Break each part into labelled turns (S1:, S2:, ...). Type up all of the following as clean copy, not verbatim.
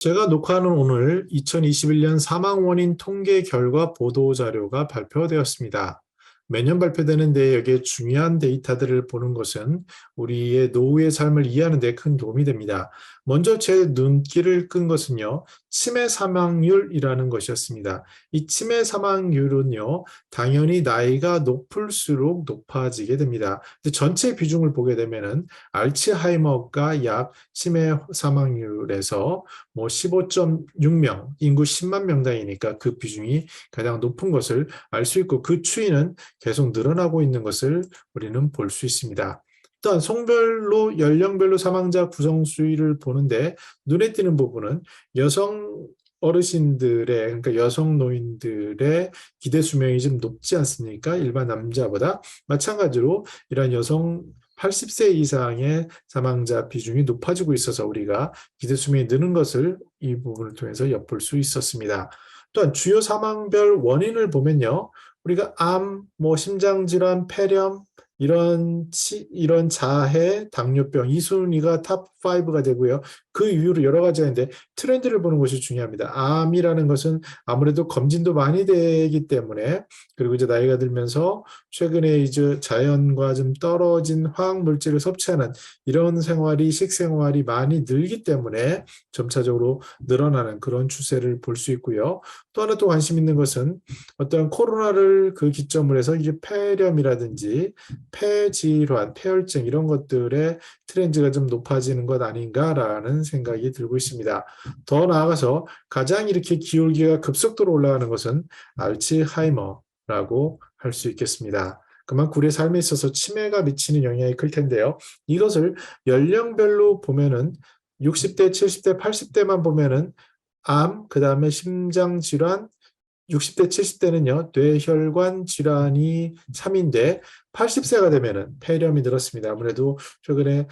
S1: 제가 녹화하는 오늘 2021년 사망 원인 통계 결과 보도 자료가 발표되었습니다. 매년 발표되는데 여기에 중요한 데이터들을 보는 것은 우리의 노후의 삶을 이해하는 데 큰 도움이 됩니다. 먼저 제 눈길을 끈 것은요, 치매 사망률이라는 것이었습니다. 이 치매 사망률은요, 당연히 나이가 높을수록 높아지게 됩니다. 전체 비중을 보게 되면은 알츠하이머가 약 치매 사망률에서 15.6명, 인구 10만 명당이니까 그 비중이 가장 높은 것을 알 수 있고 그 추이는 계속 늘어나고 있는 것을 우리는 볼 수 있습니다. 또한 성별로 연령별로 사망자 구성 수위를 보는데 눈에 띄는 부분은 여성 어르신들의 그러니까 여성 노인들의 기대 수명이 좀 높지 않습니까? 일반 남자보다 마찬가지로 이러한 여성 80세 이상의 사망자 비중이 높아지고 있어서 우리가 기대 수명이 느는 것을 이 부분을 통해서 엿볼 수 있었습니다. 또한 주요 사망별 원인을 보면요. 우리가 암, 심장질환, 폐렴, 이런 자해, 당뇨병, 이 순위가 탑 5가 되고요. 그 이후로 여러 가지가 있는데 트렌드를 보는 것이 중요합니다. 암이라는 것은 아무래도 검진도 많이 되기 때문에 그리고 이제 나이가 들면서 최근에 이제 자연과 좀 떨어진 화학 물질을 섭취하는 이런 식생활이 많이 늘기 때문에 점차적으로 늘어나는 그런 추세를 볼 수 있고요. 또 하나 또 관심 있는 것은 어떤 코로나를 그 기점으로 해서 이제 폐렴이라든지 폐질환, 폐혈증 이런 것들의 트렌드가 좀 높아지는 것 아닌가라는 생각이 들고 있습니다. 더 나아가서 가장 이렇게 기울기가 급속도로 올라가는 것은 알츠하이머라고 할 수 있겠습니다. 그만큼 우리의 삶에 있어서 치매가 미치는 영향이 클 텐데요. 이것을 연령별로 보면은 60대, 70대, 80대만 보면은 암, 그 다음에 심장질환, 60대, 70대는요, 뇌혈관 질환이 3인데 80세가 되면은 폐렴이 늘었습니다. 아무래도 최근에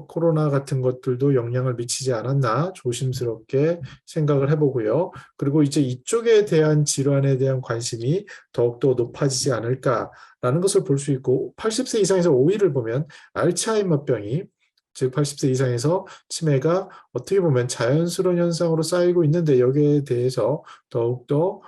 S1: 코로나 같은 것들도 영향을 미치지 않았나 조심스럽게 생각을 해보고요. 그리고 이제 이쪽에 대한 질환에 대한 관심이 더욱더 높아지지 않을까라는 것을 볼 수 있고 80세 이상에서 5위를 보면 알츠하이머병이 즉 80세 이상에서 치매가 어떻게 보면 자연스러운 현상으로 쌓이고 있는데 여기에 대해서 더욱더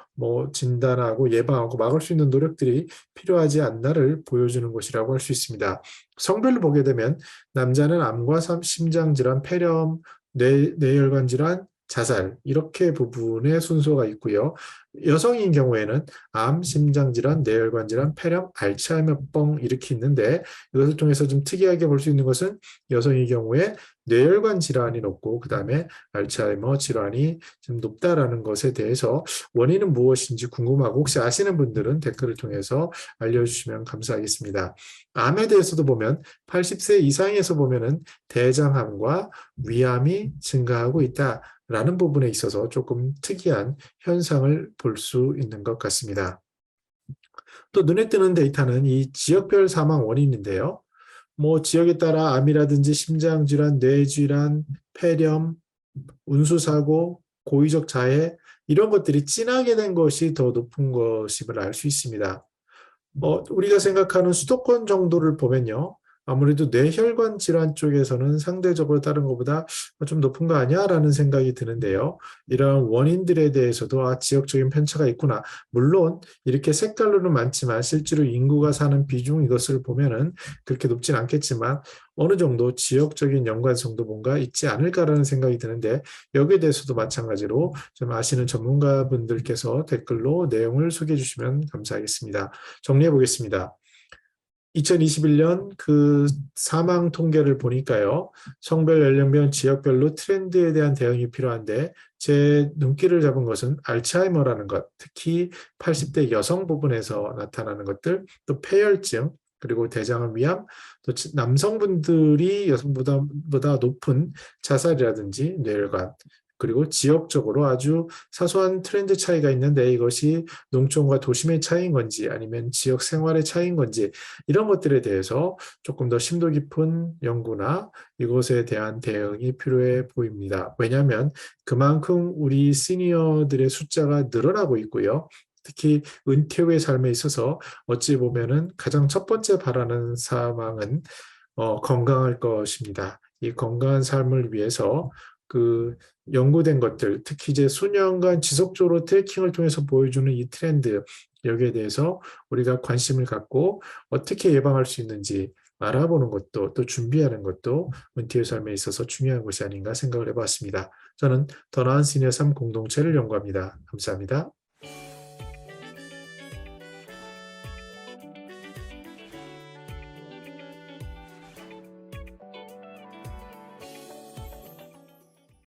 S1: 진단하고 예방하고 막을 수 있는 노력들이 필요하지 않나를 보여주는 것이라고 할 수 있습니다. 성별로 보게 되면 남자는 암과 심장질환, 폐렴, 뇌혈관 질환, 자살 이렇게 부분의 순서가 있고요. 여성인 경우에는 암, 심장질환, 뇌혈관 질환, 폐렴, 알츠하이머병 이렇게 있는데 이것을 통해서 좀 특이하게 볼 수 있는 것은 여성의 경우에 뇌혈관 질환이 높고 그 다음에 알츠하이머 질환이 좀 높다라는 것에 대해서 원인은 무엇인지 궁금하고 혹시 아시는 분들은 댓글을 통해서 알려주시면 감사하겠습니다. 암에 대해서도 보면 80세 이상에서 보면은 대장암과 위암이 증가하고 있다라는 부분에 있어서 조금 특이한 현상을 볼 수 있는 것 같습니다. 또 눈에 띄는 데이터는 이 지역별 사망 원인인데요. 지역에 따라 암이라든지 심장질환, 뇌질환, 폐렴, 운수사고, 고의적 자해 이런 것들이 진하게 된 것이 더 높은 것임을 알 수 있습니다. 우리가 생각하는 수도권 정도를 보면요. 아무래도 뇌혈관 질환 쪽에서는 상대적으로 다른 것보다 좀 높은 거 아니야? 라는 생각이 드는데요. 이러한 원인들에 대해서도 지역적인 편차가 있구나. 물론 이렇게 색깔로는 많지만 실제로 인구가 사는 비중 이것을 보면은 그렇게 높진 않겠지만 어느 정도 지역적인 연관성도 뭔가 있지 않을까라는 생각이 드는데 여기에 대해서도 마찬가지로 좀 아시는 전문가분들께서 댓글로 내용을 소개해 주시면 감사하겠습니다. 정리해 보겠습니다. 2021년 그 사망 통계를 보니까요. 성별, 연령별, 지역별로 트렌드에 대한 대응이 필요한데 제 눈길을 잡은 것은 알츠하이머라는 것, 특히 80대 여성 부분에서 나타나는 것들, 또 폐혈증, 그리고 대장암 위암, 또 남성분들이 여성보다 높은 자살이라든지 뇌혈관, 그리고 지역적으로 아주 사소한 트렌드 차이가 있는데 이것이 농촌과 도심의 차이인 건지 아니면 지역 생활의 차이인 건지 이런 것들에 대해서 조금 더 심도 깊은 연구나 이것에 대한 대응이 필요해 보입니다. 왜냐하면 그만큼 우리 시니어들의 숫자가 늘어나고 있고요. 특히 은퇴 후의 삶에 있어서 어찌 보면은 가장 첫 번째 바라는 사망은 건강할 것입니다. 이 건강한 삶을 위해서 그 연구된 것들, 특히 이제 수년간 지속적으로 트래킹을 통해서 보여주는 이 트렌드, 여기에 대해서 우리가 관심을 갖고 어떻게 예방할 수 있는지 알아보는 것도 또 준비하는 것도 은퇴의 삶에 있어서 중요한 것이 아닌가 생각을 해봤습니다. 저는 더 나은 시니어 삶 공동체를 연구합니다. 감사합니다.